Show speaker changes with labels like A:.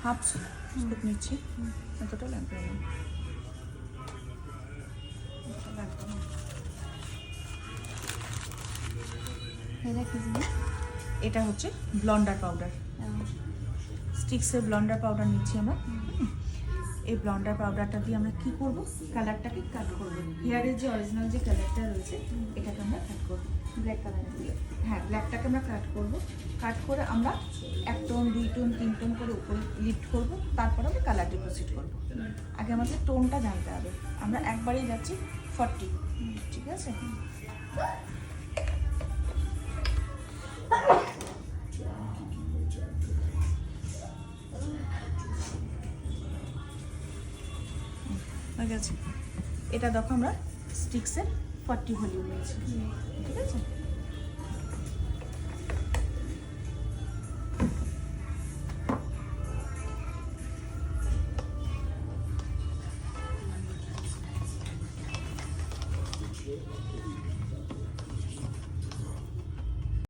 A: Half scoop নিচ্ছি, এতটা লাগবে না, এতটা লাগবে না। এটা হচ্ছে ব্লন্ডার পাউডার, স্টিক্সের ব্লন্ডার পাউডার নিচ্ছি আমরা। এই ব্লন্ডার পাউডারটা দিয়ে আমরা কি করব, কালারটাকে কাট করব। হেয়ারের যে অরিজিনাল যে কালারটা রয়েছে এটাকে আমরা কাট করব, ব্ল্যাক কালার দিয়ে। হ্যাঁ, ব্ল্যাকটাকে আমরা কাট করব। কাট করে আমরা 1 টোন 2 টোন 3 টোন করে উপরে লিফট করব, তারপর আমরা কালার ডিপোজিট করব। আগে আমাদের টোনটা জানতে হবে। আমরা একবারেই যাচ্ছি 40, ঠিক আছে? হয়ে গেছে। এটা দেখো আমরা স্টিক্সের 40 ভলিউম নিয়েছি, ঠিক আছে?